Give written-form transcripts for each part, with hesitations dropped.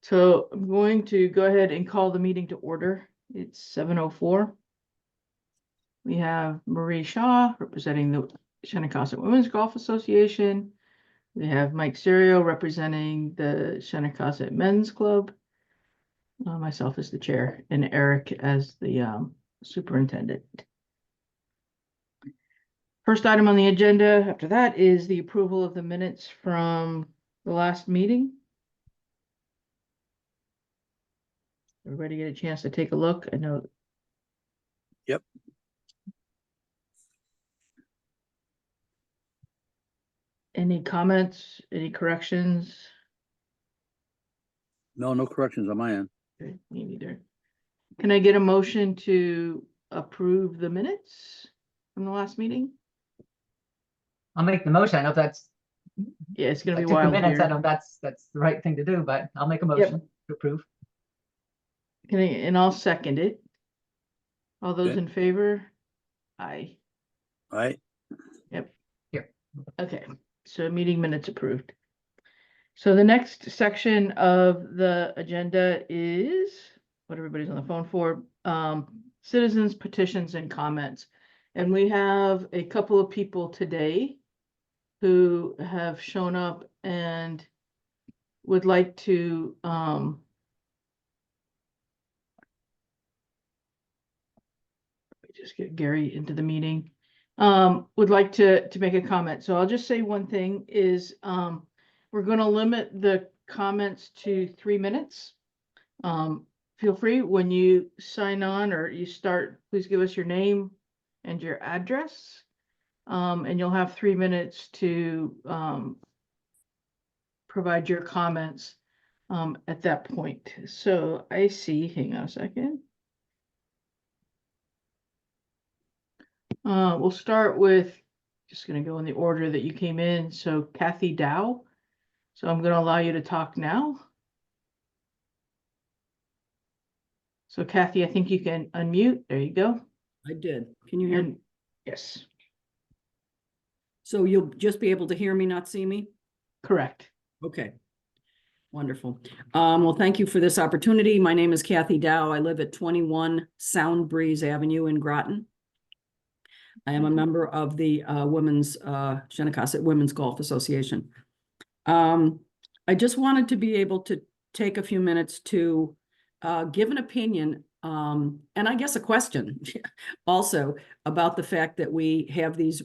So I'm going to go ahead and call the meeting to order. It's 7:04. We have Marie Shaw representing the Shennecossett Women's Golf Association. We have Mike Serio representing the Shennecossett Men's Club. Myself as the chair and Eric as the superintendent. First item on the agenda after that is the approval of the minutes from the last meeting. Everybody get a chance to take a look. I know. Yep. Any comments, any corrections? No corrections on my end. Okay, me neither. Can I get a motion to approve the minutes from the last meeting? I'll make the motion. I don't know if that's. Yeah, it's gonna I be took the wild minutes. I here. don't know if that's the right thing to do, but I'll make a motion to approve. And I'll second it. All those Okay. in favor? Aye. All right. Yep. Here. Okay, so meeting minutes approved. So the next section of the agenda is what everybody's on the phone for, citizens petitions and comments. And we have a couple of people today who have shown up and would like to, let me just get Gary into the meeting, would like to make a comment. So I'll just say one thing is, we're going to limit the comments to 3 minutes. Feel free when you sign on or you start, please give us your name and your address. And you'll have 3 minutes to provide your comments at that point. So I see, hang on a second. We'll start with, just going to go in the order that you came in. So Kathy Dow. So I'm going to allow you to talk now. So Kathy, I think you can unmute. There you go. I did. Can you hear me? Yes, So you'll just be able to hear me, not see me? correct. Okay. Wonderful. Well, thank you for this opportunity. My name is Kathy Dow. I live at 21 Sound Breeze Avenue in Groton. I am a member of the Shennecossett Women's Golf Association. I just wanted to be able to take a few minutes to give an opinion and I guess a question also about the fact that we have these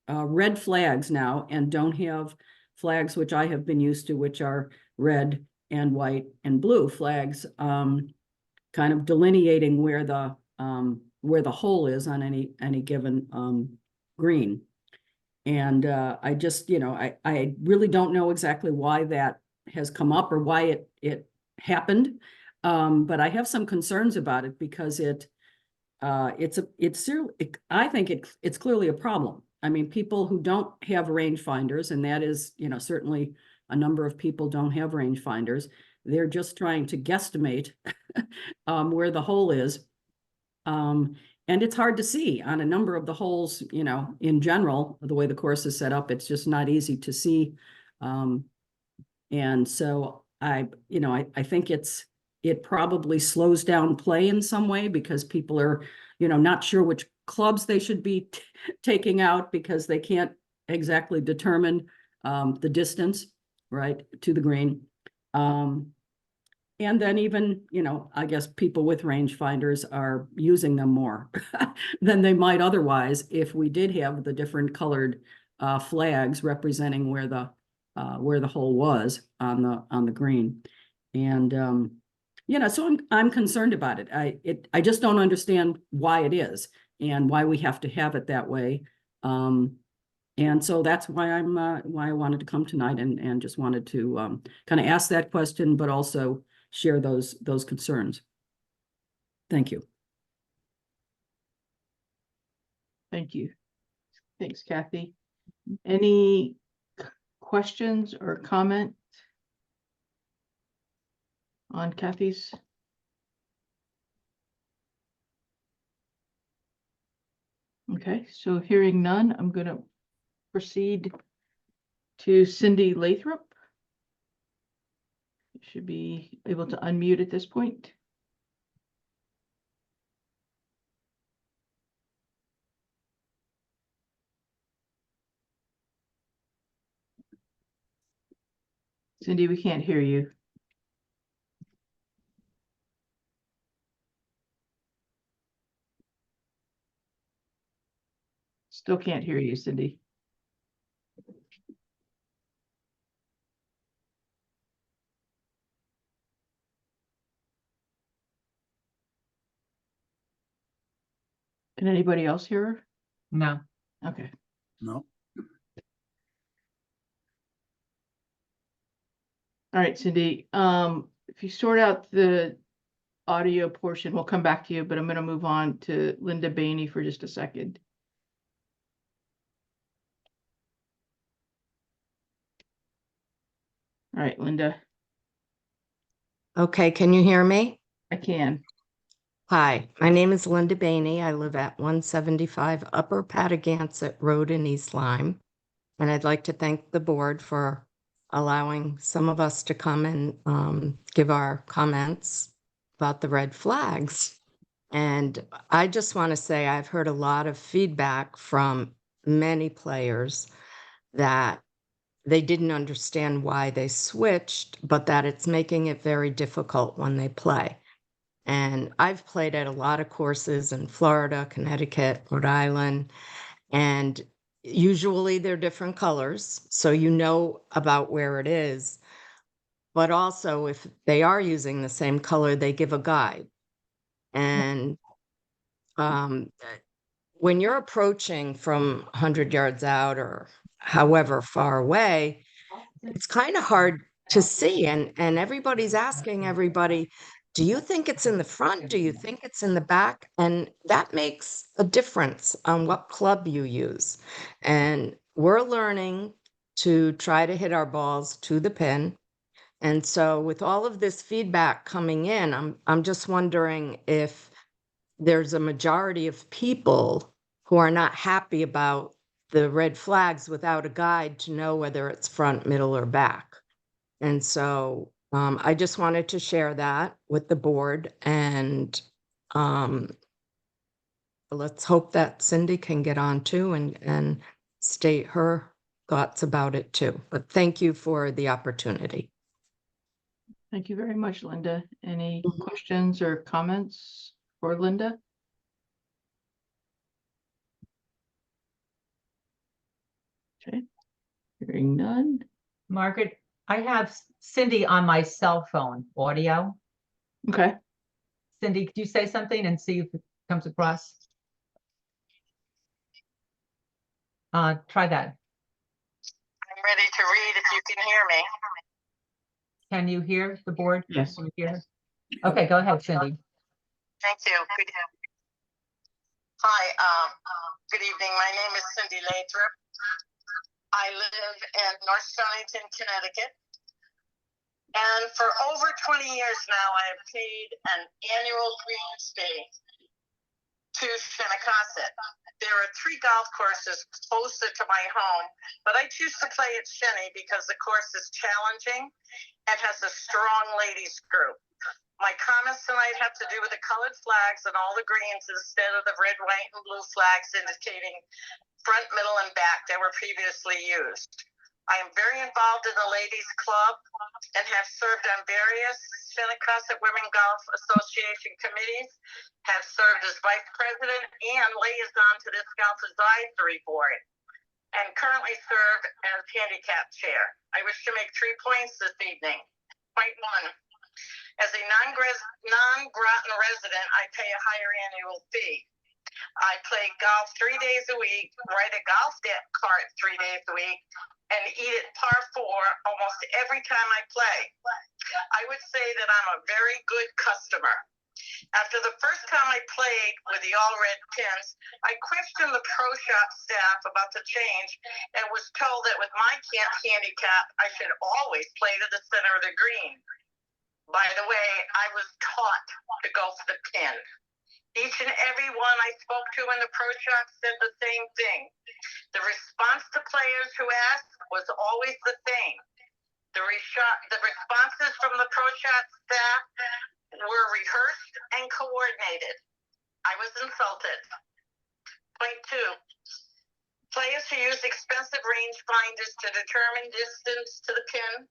red flags now and don't have flags which I have been used to, which are red and white and blue flags, kind of delineating where the hole is on any given green. And I just, I really don't know exactly why that has come up or why it happened. But I have some concerns about it because I think it's clearly a problem. I mean, people who don't have rangefinders, and that is, certainly a number of people don't have rangefinders. They're just trying to guesstimate where the hole is. And it's hard to see on a number of the holes, in general, the way the course is set up, it's just not easy to see. And so I think it probably slows down play in some way because people are, not sure which clubs they should be taking out because they can't exactly determine the distance, right, to the green. And then even, I guess people with rangefinders are using them more than they might otherwise if we did have the different colored flags representing where the hole was on the green. And so I'm concerned about it. I just don't understand why it is and why we have to have it that way. And so that's why why I wanted to come tonight and just wanted to kind of ask that question, but also share those concerns. Thank you. Thank you. Thanks, Kathy. Any questions or comment on Kathy's? Okay, so hearing none, I'm going to proceed to Cindy Lathrop. should be able to unmute at this point. Cindy, we can't hear you. Still can't hear you, Cindy. Can anybody else hear her? No. Okay. No, All right, Cindy, if you sort out the audio portion, we'll come back to you, but I'm going to move on to Linda Bainey for just a second. All right, Linda, Okay, can you hear me? I can. Hi, my name is Linda Bainey. I live at 175 Upper Patagonia Road in East Lyme. And I'd like to thank the board for allowing some of us to come and give our comments about the red flags. And I just want to say I've heard a lot of feedback from many players that they didn't understand why they switched, but that it's making it very difficult when they play. And I've played at a lot of courses in Florida, Connecticut, Rhode Island, and usually they're different colors, so you know about where it is. But also, if they are using the same color, they give a guide. And when you're approaching from 100 yards out or however far away, it's kind of hard to see. And everybody's asking everybody, do you think it's in the front? Do you think it's in the back? And that makes a difference on what club you use. And we're learning to try to hit our balls to the pin. And so with all of this feedback coming in, I'm just wondering if there's a majority of people who are not happy about the red flags without a guide to know whether it's front, middle, or back. And so I just wanted to share that with the board, and let's hope that Cindy can get on too and state her thoughts about it too. But thank you for the opportunity. Thank you very much, Linda. Any Mhm. questions or comments for Linda? Okay, hearing none. Margaret, I have Cindy on my cell phone audio. Okay, Cindy, could you say something and see if it comes across? Try that. I'm ready to read if you can hear me. Can you hear the board? yes. Can you hear? Okay, go ahead, Cindy. Thank you. Hi, good evening. My name is Cindy Lathrop. I live in North Stonington, Connecticut. And for over 20 years now, I have paid an annual greens fee to Shennecossett. There are 3 golf courses closer to my home, but I choose to play at Shenny because the course is challenging and has a strong ladies group. My comments tonight have to do with the colored flags and all the greens instead of the red, white, and blue flags indicating front, middle, and back that were previously used. I am very involved in the ladies club and have served on various Shennecossett Women Golf Association committees, have served as vice president and liaison to this golf advisory board, and currently serve as handicap chair. I wish to make 3 points this evening. Point 1. As a non-Groton resident, I pay a higher annual fee. I play golf 3 days a week, ride a golf cart 3 days a week, and eat at par 4 almost every time I play. I would say that I'm a very good customer. After the first time I played with the all red pins, I questioned the pro shop staff about the change and was told that with my handicap, I should always play to the center of the green. By the way, I was taught to go for the pin. Each and every one I spoke to in the pro shop said the same thing. The response to players who asked was always the same. The responses from the ProChat staff were rehearsed and coordinated. I was insulted. Point 2. Players who use expensive rangefinders to determine distance to the pin,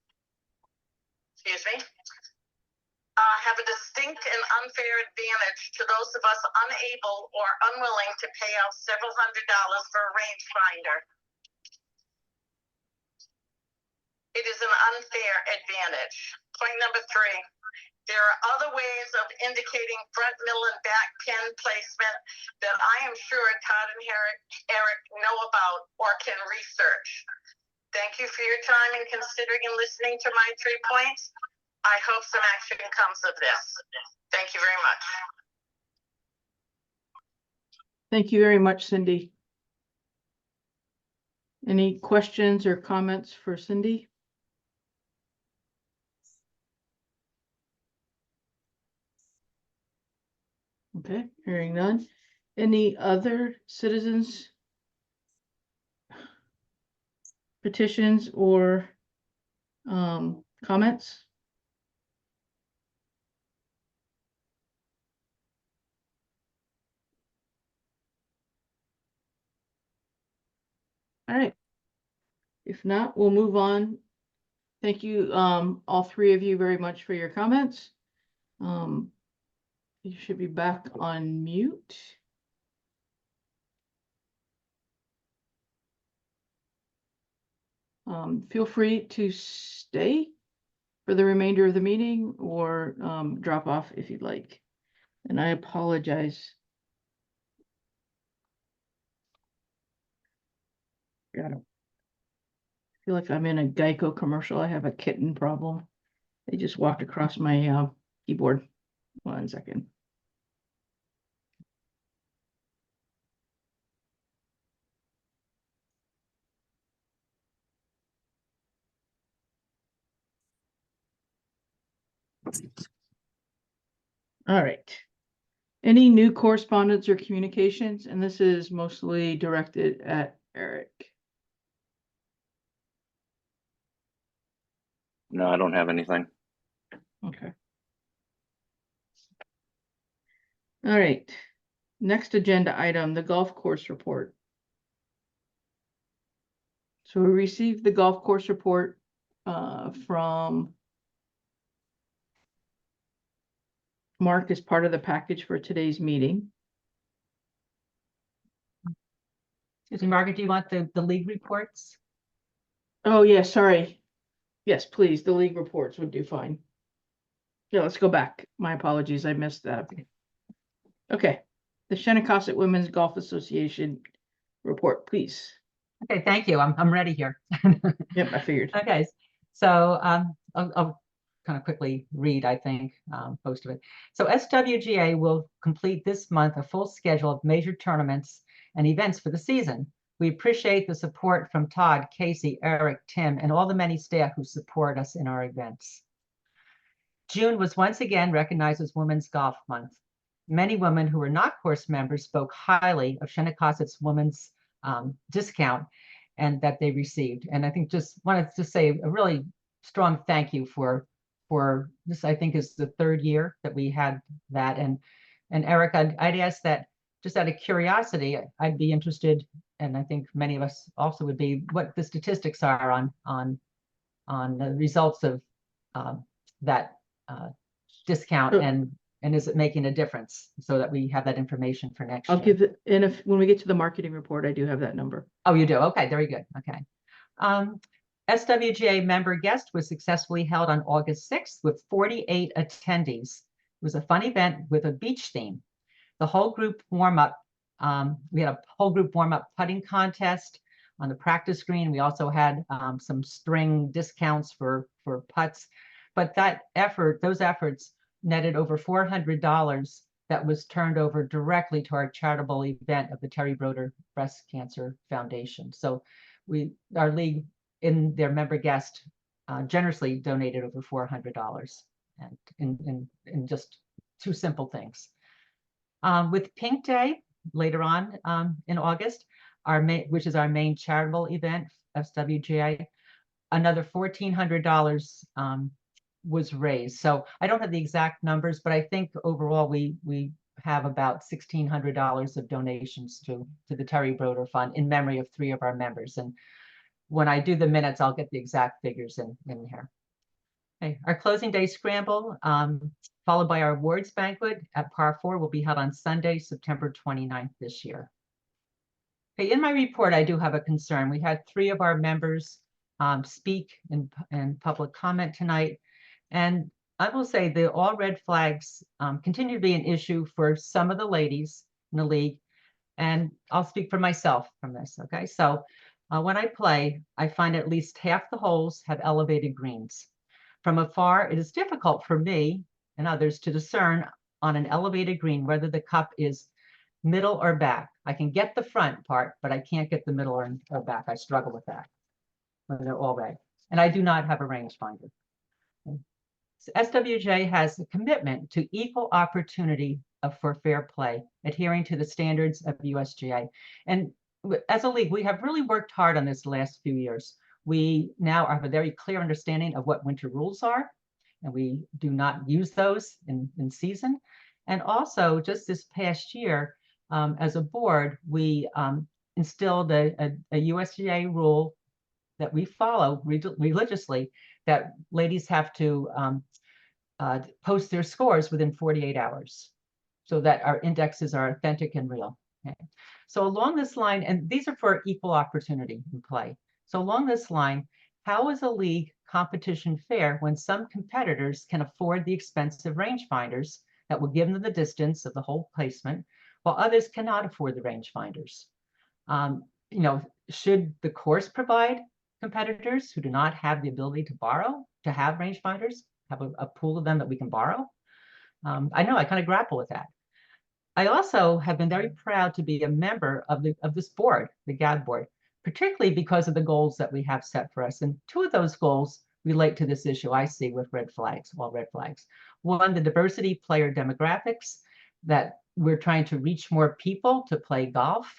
have a distinct and unfair advantage to those of us unable or unwilling to pay out several $100s for a rangefinder. It is an unfair advantage. Point number 3. There are other ways of indicating front, middle, and back pin placement that I am sure Todd and Eric know about or can research. Thank you for your time in considering and listening to my 3 points. I hope some action comes of this. Thank you very much. Thank you very much, Cindy. Any questions or comments for Cindy? Okay, hearing none. Any other citizens petitions or comments? All right. If not, we'll move on. Thank you, all 3 of you very much for your comments. You should be back on mute. Feel free to stay for the remainder of the meeting or drop off if you'd like. And I apologize. I feel like I'm in a Geico commercial. I have a kitten problem. They just walked across my keyboard. 1 second. All right. Any new correspondence or communications? And this is mostly directed at Eric. No, I don't have anything. Okay. All right. Next agenda item, the golf course report. So we received the golf course report from Mark as part of the package for today's meeting. Excuse me, Margaret, do you want the league reports? Oh, yeah, sorry. Yes, please. The league reports would do fine. Yeah, let's go back. My apologies. I missed that. Okay. The Shennecossett Women's Golf Association report, please. Okay, thank you. I'm ready here. Yep, I figured. Okay, so I'll kind of quickly read, I think, most of it. So SWGA will complete this month a full schedule of major tournaments and events for the season. We appreciate the support from Todd, Casey, Eric, Tim, and all the many staff who support us in our events. June was once again recognized as Women's Golf Month. Many women who were not course members spoke highly of Shennecossett's women's discount and that they received. And I think just wanted to say a really strong thank you for this. I think is the 3rd year that we had that. And Eric, I'd ask that just out of curiosity, I'd be interested, and I think many of us also would be, what the statistics are on the results of that discount, and is it making a difference, so that we have that information for next year. I'll give it, and when we get to the marketing report, I do have that number. Oh, you do? Okay, very good. Okay. SWGA member guest was successfully held on August 6th with 48 attendees. It was a fun event with a beach theme. The whole group warm-up, we had a whole group warm-up putting contest on the practice green. We also had some string discounts for putts, but those efforts netted over $400 that was turned over directly to our charitable event of the Terry Broder Breast Cancer Foundation. So our league, in their member guest, generously donated over $400, and in just 2 simple things. With Pink Day later on in August, which is our main charitable event, SWGA, another $1,400 was raised. So I don't have the exact numbers, but I think overall we have about $1,600 of donations to the Terry Broder Fund in memory of 3 of our members. And when I do the minutes, I'll get the exact figures in here. Okay, our closing day scramble, followed by our awards banquet at Par 4, will be held on Sunday, September 29th this year. Okay, in my report, I do have a concern. We had 3 of our members speak in public comment tonight. And I will say the all red flags continue to be an issue for some of the ladies in the league. And I'll speak for myself from this, okay? So when I play, I find at least half the holes have elevated greens. From afar, it is difficult for me and others to discern on an elevated green whether the cup is middle or back. I can get the front part, but I can't get the middle or back. I struggle with that when they're all red. And I do not have a rangefinder. So SWJ has a commitment to equal opportunity for fair play, adhering to the standards of USGA. And as a league, we have really worked hard on this the last few years. We now have a very clear understanding of what winter rules are, and we do not use those in season. And also, just this past year, as a board, we instilled a USGA rule that we follow religiously, that ladies have to post their scores within 48 hours so that our indexes are authentic and real. Okay. So along this line, and these are for equal opportunity in play. So along this line, how is a league competition fair when some competitors can afford the expensive rangefinders that will give them the distance of the hole placement, while others cannot afford the rangefinders? You know, should the course provide competitors who do not have the ability to borrow to have rangefinders, have a pool of them that we can borrow? I know I kind of grapple with that. I also have been very proud to be a member of this board, the GAD board, particularly because of the goals that we have set for us. And 2 of those goals relate to this issue I see with red flags, all red flags. One, the diversity player demographics, that we're trying to reach more people to play golf,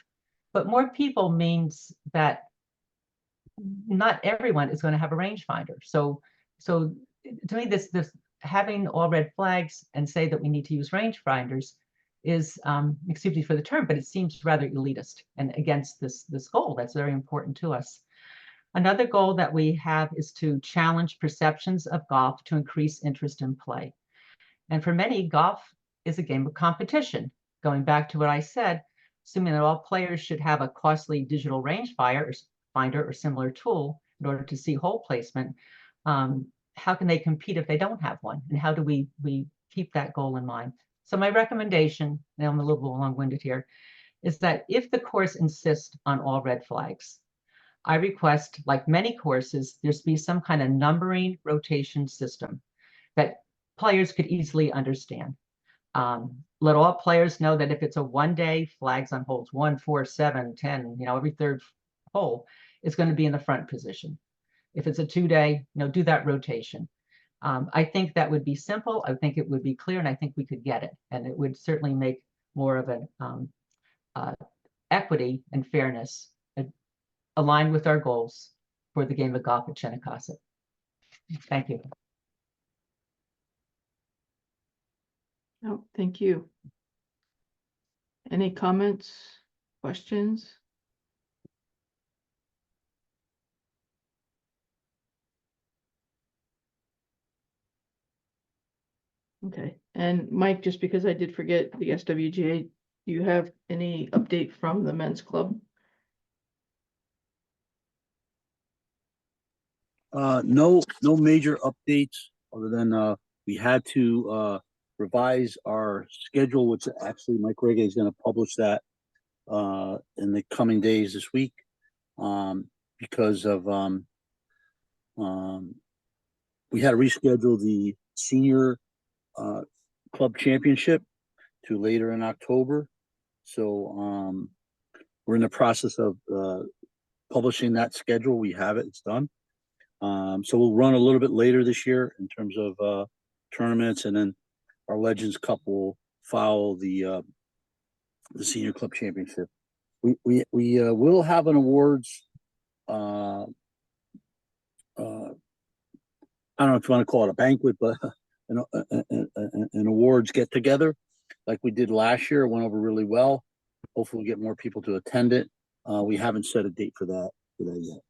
but more people means that not everyone is going to have a rangefinder. So to me, this having all red flags and say that we need to use rangefinders is, excuse me for the term, but it seems rather elitist and against this goal that's very important to us. Another goal that we have is to challenge perceptions of golf to increase interest in play. And for many, golf is a game of competition. Going back to what I said, assuming that all players should have a costly digital rangefinder or similar tool in order to see hole placement, how can they compete if they don't have one? And how do we keep that goal in mind? So my recommendation, now I'm a little long-winded here, is that if the course insists on all red flags, I request, like many courses, there's be some kind of numbering rotation system that players could easily understand. Let all players know that if it's a one-day, flags on holes 1, 4, 7, 10, you know, every 3rd hole is going to be in the front position. If it's a 2-day, you know, do that rotation. I think that would be simple. I think it would be clear, and I think we could get it. And it would certainly make more of an equity and fairness aligned with our goals for the game of golf at Shennecossett. Thank you. Oh, thank you. Any comments, questions? Okay, and Mike, just because I did forget the SWGA, do you have any update from the men's club? No major updates other than we had to revise our schedule, which actually Mike Reggae is going to publish that in the coming days this week, because of we had to reschedule the senior club championship to later in October. So we're in the process of publishing that schedule. We have it, it's done. So we'll run a little bit later this year in terms of tournaments, and then our Legends Cup will follow the senior club championship. We will have an awards I don't know if you want to call it a banquet, but an awards get together like we did last year. It went over really well. Hopefully we get more people to attend it. We haven't set a date for that yet.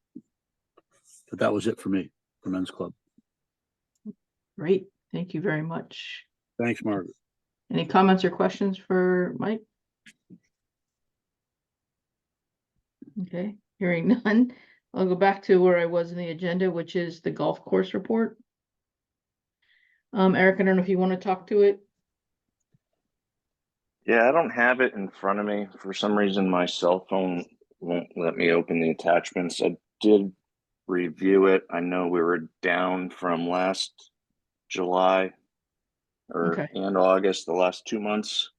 But that was it for me, for Men's Club. Great, thank you very much. Thanks, Margaret. Any comments or questions for Mike? Okay, hearing none, I'll go back to where I was in the agenda, which is the golf course report. Eric, I don't know if you want to talk to it. Yeah, I don't have it in front of me. For some reason, my cell phone won't let me open the attachments. I did review it. I know we were down from last July Okay. and August, the last 2 months.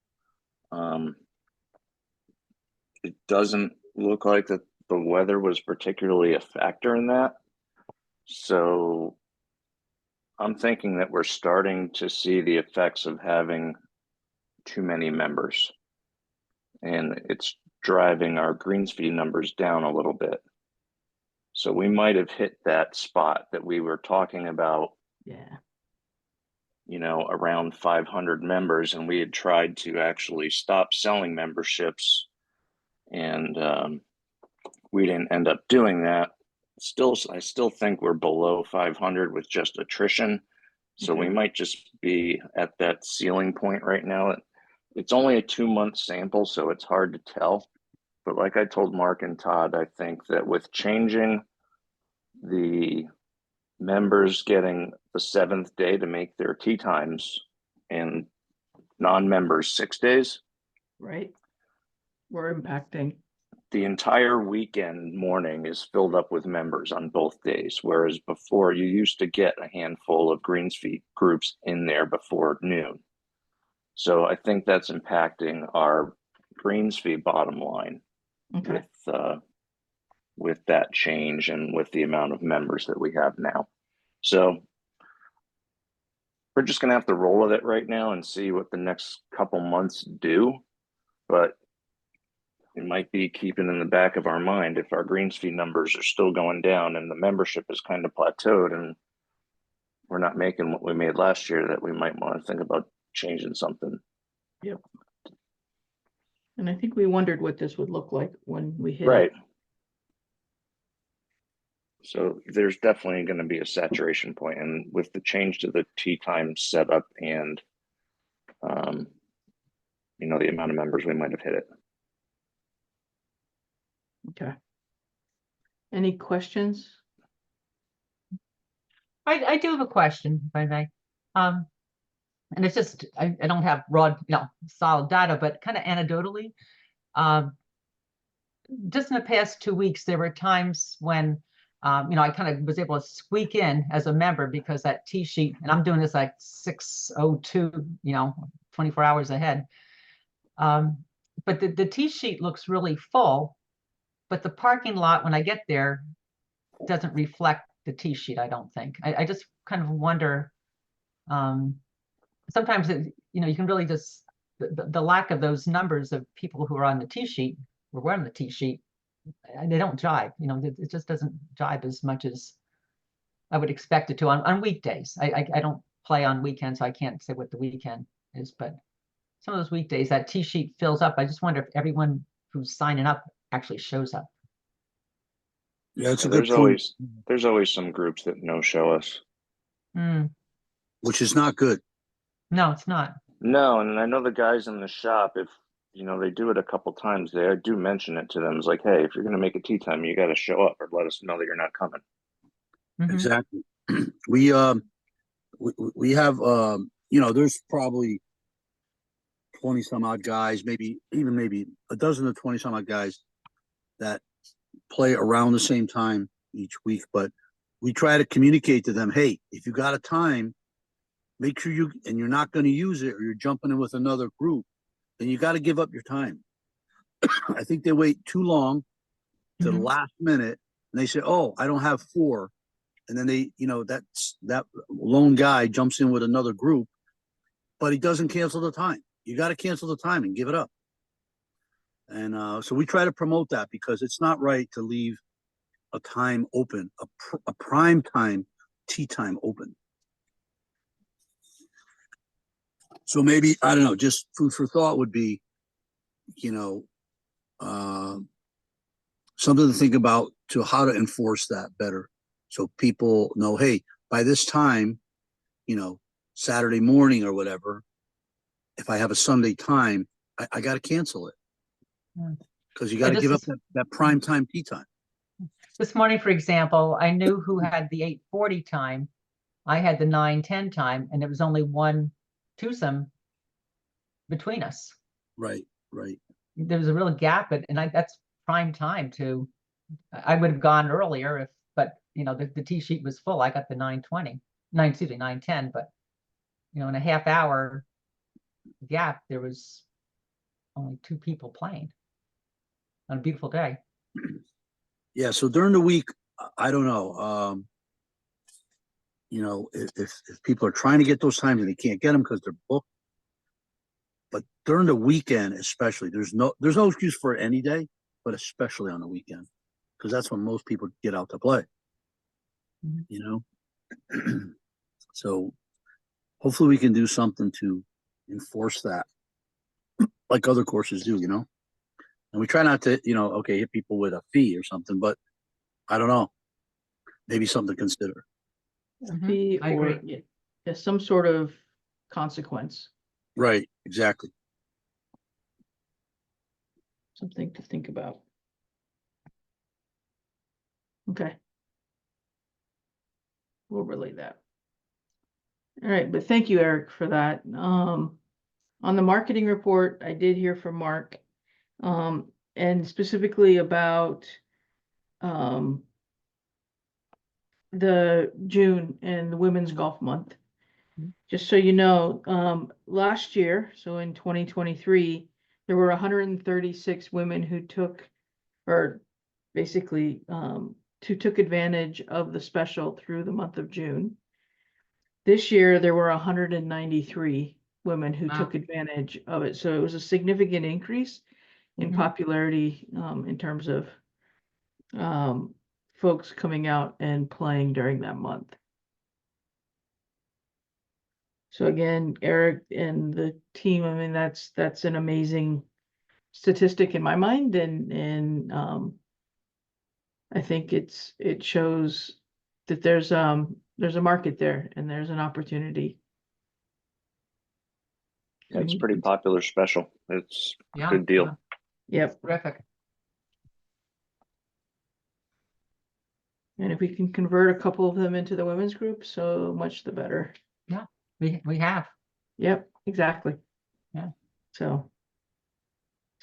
It doesn't look like that the weather was particularly a factor in that. So I'm thinking that we're starting to see the effects of having too many members, and it's driving our greens fee numbers down a little bit. So we might have hit that spot that we were talking about, Yeah. Around 500 members, and we had tried to actually stop selling memberships, and we didn't end up doing that. I still think we're below 500 with just attrition. So Okay. we might just be at that ceiling point right now. It's only a 2-month sample, so it's hard to tell. But like I told Mark and Todd, I think that with changing the members getting the 7th day to make their tee times and non-members 6 days, Right. We're impacting. the entire weekend morning is filled up with members on both days. Whereas before you used to get a handful of greens fee groups in there before noon. So I think that's impacting our greens fee bottom line Okay. with that change and with the amount of members that we have now. So we're just going to have to roll with it right now and see what the next couple months do. But it might be keeping in the back of our mind, if our greens fee numbers are still going down and the membership is kind of plateaued and we're not making what we made last year, that we might want to think about changing something. Yep. And I think we wondered what this would look like when we hit Right. it. So there's definitely going to be a saturation point, and with the change to the tee time setup and the amount of members, we might have hit it. Okay. Any questions? I do have a question, if I may. And it's just, I don't have raw, solid data, but kind of anecdotally, just in the past 2 weeks, there were times when, I kind of was able to squeak in as a member because that tee sheet, and I'm doing this like 6:02, 24 hours ahead. But the tee sheet looks really full, but the parking lot, when I get there, doesn't reflect the tee sheet, I don't think. I just kind of wonder, sometimes, you can really just, the lack of those numbers of people who are on the tee sheet, or were on the tee sheet, they don't jive. It just doesn't jive as much as I would expect it to on weekdays. I don't play on weekends, so I can't say what the weekend is, but some of those weekdays, that tee sheet fills up. I just wonder if everyone who's signing up actually shows up. Yeah, it's a There's good point, always some groups that no show us. which is not good. No, it's not. No, and I know the guys in the shop, if they do it a couple times, they do mention it to them. It's like, hey, if you're going to make a tea time, you got to show up or let us know that you're not coming. Exactly. We have there's probably 20 some odd guys, maybe a dozen or 20 some odd guys that play around the same time each week, but we try to communicate to them, hey, if you got a time, make sure you're not going to use it, or you're jumping in with another group, then you got to give up your time. I think they wait too long to the last minute, and they say, oh, I don't have 4. And then that lone guy jumps in with another group, but he doesn't cancel the time. You got to cancel the time and give it up. And so we try to promote that, because it's not right to leave a time open, a prime time tea time open. So maybe, I don't know, just food for thought would be, you know, something to think about to how to enforce that better. So people know, hey, by this time, you know, Saturday morning or whatever, if I have a Sunday time, I got to cancel it. Because you got to this give up is- that prime time tea time. This morning, for example, I knew who had the 8:40 time. I had the 9:10 time, and it was only one twosome between us. Right, right. There was a real gap, and that's prime time to. I would have gone earlier but you know, the tea sheet was full. I got the 9:20, 9:10, but you know, in a half hour gap, there was only 2 people playing on a beautiful day. Yeah, so during the week, I don't know. You know, if people are trying to get those times and they can't get them because they're booked, but during the weekend, especially, there's no excuse for it any day, but especially on the weekend, because that's when most people get out to play. Mhm. You know, so hopefully we can do something to enforce that, like other courses do. You know, and we try not to, you know, okay, hit people with a fee or something, but I don't know, maybe something to consider. Fee I or agree. yeah, some sort of consequence, Right, exactly. something to think about. Okay. We'll relay that. All right, but thank you, Eric, for that. On the marketing report, I did hear from Mark, and specifically about the June and the Women's Golf Month. Just so you know, last year, so in 2023, there were 136 women who took, or basically, who took advantage of the special through the month of June. This year, there were 193 women who Wow. took advantage of it. So it was a significant increase in Mhm. popularity, in terms of folks coming out and playing during that month. So again, Eric and the team, I mean, that's an amazing statistic in my mind, and I think it shows that there's a market there and there's an opportunity. Yeah, it's a pretty popular special. It's a Yeah, good deal. Yep. Terrific. And if we can convert a couple of them into the women's group, so much the better. Yeah, we have. Yep, exactly. Yeah. So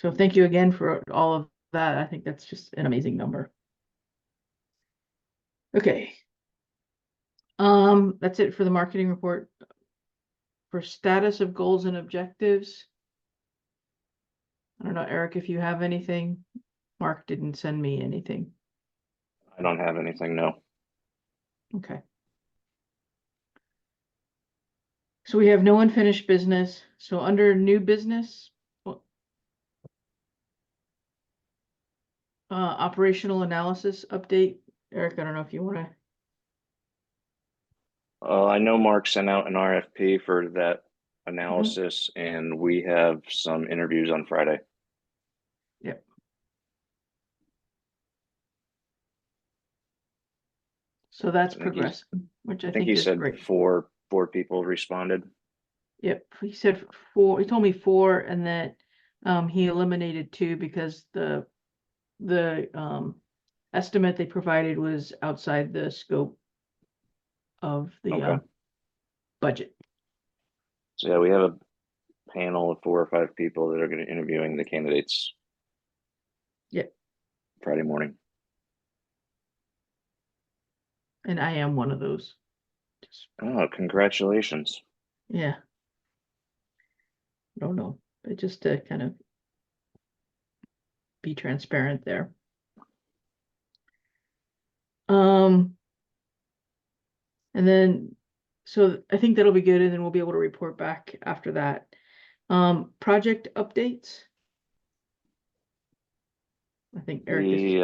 thank you again for all of that. I think that's just an amazing number. Okay. That's it for the marketing report. For status of goals and objectives. I don't know, Eric, if you have anything. Mark didn't send me anything. I don't have anything, no. Okay. So we have no unfinished business. So under new business, operational analysis update. Eric, I don't know if you want to. I know Mark sent out an RFP for that analysis, and we have some interviews on Friday. Yep. So that's I think progressing, which I I think think he is said great. four people responded. Yep, he said 4, he told me 4, and that he eliminated 2 because the estimate they provided was outside the scope of the Okay. budget. So yeah, we have a panel of 4 or 5 people that are going to be interviewing the candidates. Yep. Friday morning. And I am one of those. Oh, congratulations. Yeah. Don't know, but just to kind of be transparent there. And then, so I think that'll be good, and then we'll be able to report back after that. Project updates. I think Eric is.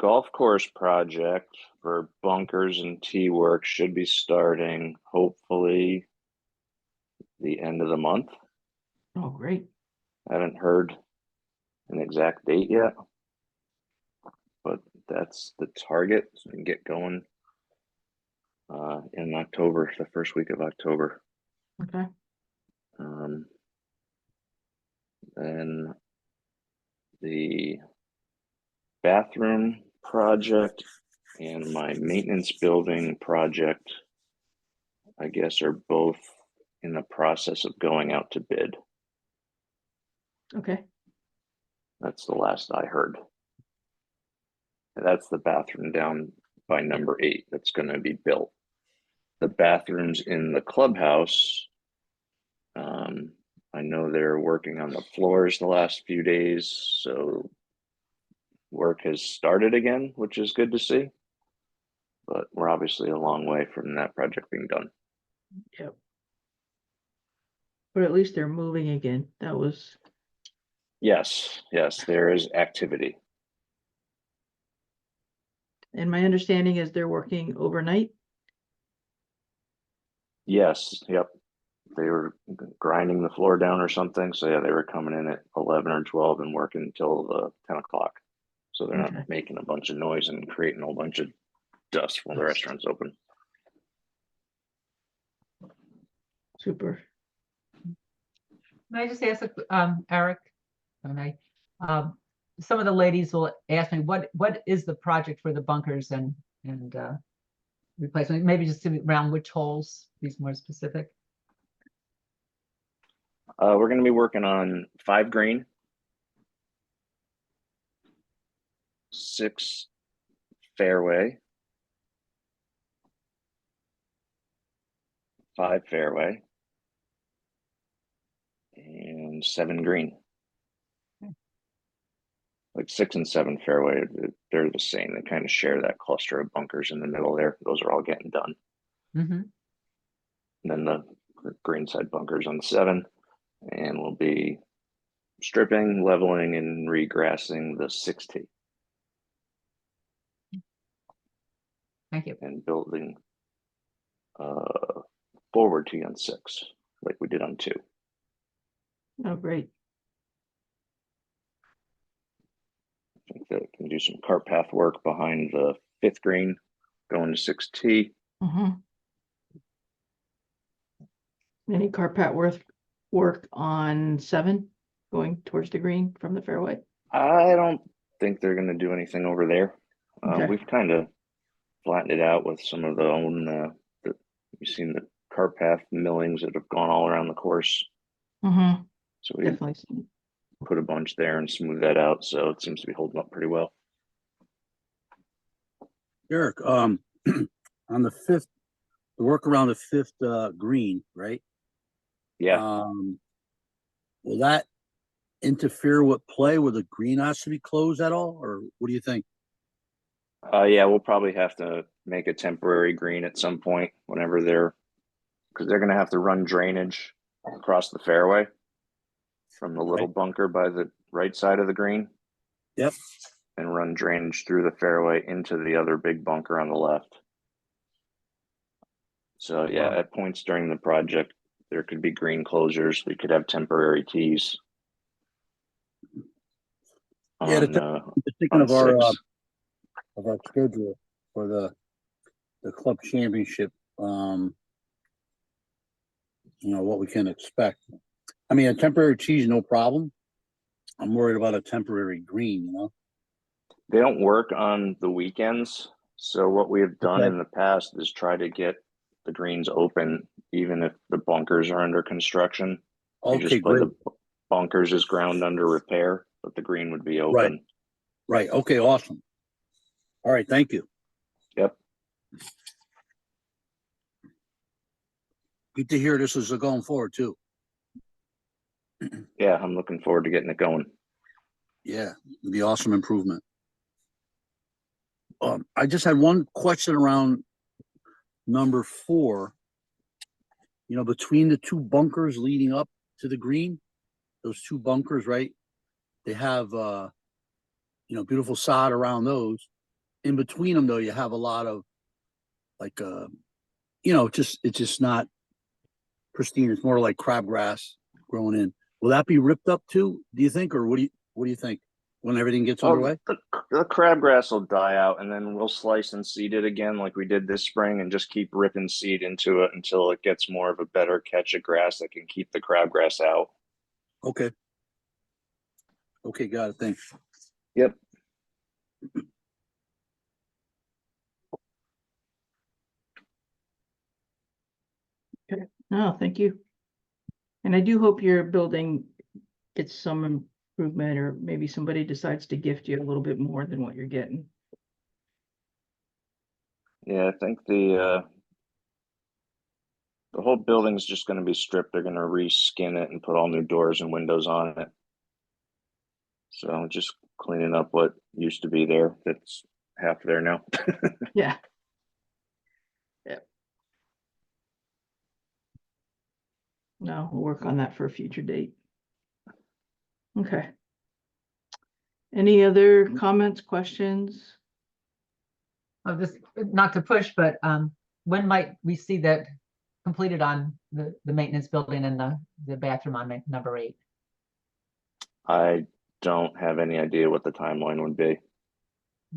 golf course project for bunkers and tee work should be starting hopefully the end of the month. Oh, great. I haven't heard an exact date yet, but that's the target. So we can get going in October, the first week of October. Okay. Then the bathroom project and my maintenance building project, I guess, are both in the process of going out to bid. Okay. That's the last I heard. That's the bathroom down by number 8 that's going to be built. The bathrooms in the clubhouse, I know they're working on the floors the last few days, so work has started again, which is good to see. But we're obviously a long way from that project being done. Yep. But at least they're moving again. That was, Yes, there is activity. and my understanding is they're working overnight. Yes, yep. They were grinding the floor down or something. So yeah, they were coming in at 11 or 12 and working until the 10 o'clock. So they're Okay. not making a bunch of noise and creating a whole bunch of dust while the restaurant's open. Super. May I just ask, Eric, if I may, some of the ladies will ask me, what is the project for the bunkers and replacement? Maybe just around which holes, be more specific. We're going to be working on 5 green, 6 fairway, 5 fairway, and 7 green. Like 6 and 7 fairway, they're the same. They kind of share that cluster of bunkers in the middle there. Those are all getting done. Mm-hmm. And then the green side bunkers on the 7, and we'll be stripping, leveling, and regrassing the 6 tee. Thank you. And building forward tee on 6, like we did on 2. Oh, great. I think that we can do some cart path work behind the 5th green, going to 6 tee. Mm-hmm. Any carpet work on 7 going towards the green from the fairway? I don't think they're going to do anything over there. Okay. We've kind of flattened it out with some of the own, you've seen the cart path millings that have gone all around the course. Mm-hmm. So we Definitely. Seen. put a bunch there and smooth that out. So it seems to be holding up pretty well. Eric, on the 5th, the work around the 5th green, right? Yeah. Will that interfere with play where the green has to be closed at all, or what do you think? Yeah, we'll probably have to make a temporary green at some point whenever because they're going to have to run drainage across the fairway from the little bunker by the right side of the green. Yep. And run drainage through the fairway into the other big bunker on the left. So yeah, Wow. at points during the project, there could be green closures. We could have temporary tees. Yeah, thinking of our schedule for the club championship. What we can expect. I mean, a temporary tee, no problem. I'm worried about a temporary green. They don't work on the weekends. So what we have done in the past is try to get the greens open, even if the bunkers are under construction. You Okay, just play great. the bunkers as ground under repair, but the green would be open. Right. Okay, awesome. All right, thank you. Yep. Good to hear this is going forward too. Yeah, I'm looking forward to getting it going. Yeah, it'd be awesome improvement. I just had one question around number 4. Between the 2 bunkers leading up to the green, those 2 bunkers, right? They have beautiful sod around those. in between them though, you have a lot of like, it's just not pristine. It's more like crabgrass growing in. Will that be ripped up too, do you think? Or what do you think when everything gets underway? The crabgrass will die out, and then we'll slice and seed it again like we did this spring, and just keep ripping seed into it until it gets more of a better catch of grass that can keep the crabgrass out. Okay. Okay, got it. Thanks. Yep. No, thank you. And I do hope your building gets some improvement, or maybe somebody decides to gift you a little bit more than what you're getting. Yeah, I think the whole building's just going to be stripped. They're going to reskin it and put all new doors and windows on it. So just cleaning up what used to be there. That's half there now. Yeah. Yeah. No, we'll work on that for a future date. Okay. Any other comments, questions? This, not to push, but when might we see that completed on the maintenance building and the bathroom on number 8? I don't have any idea what the timeline would be.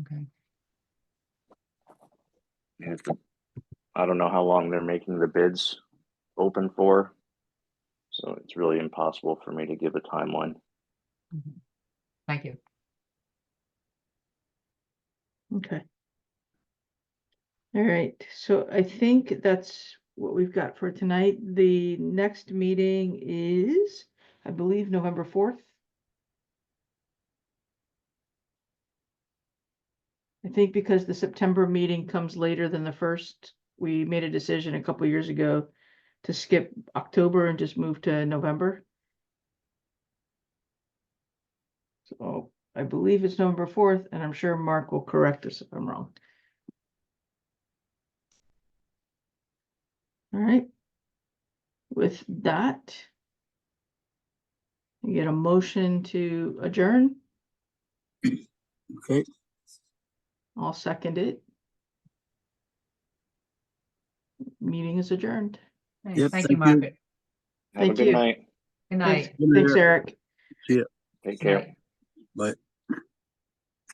Okay. I don't know how long they're making the bids open for. So it's really impossible for me to give a timeline. Thank you. Okay. All right, so I think that's what we've got for tonight. The next meeting is, I believe, November 4th. I think because the September meeting comes later than the first, we made a decision a couple years ago to skip October and just move to November. So I believe it's November 4th, and I'm sure Mark will correct us if I'm wrong. All right. With that, you get a motion to adjourn. Okay. I'll second it. Meeting is adjourned. Hey, Yep, thank you, thank you. Margaret. Have a Thank good you. night. Good Thanks, night. Good thanks, night. Eric. See ya. Take Good care. night. Bye.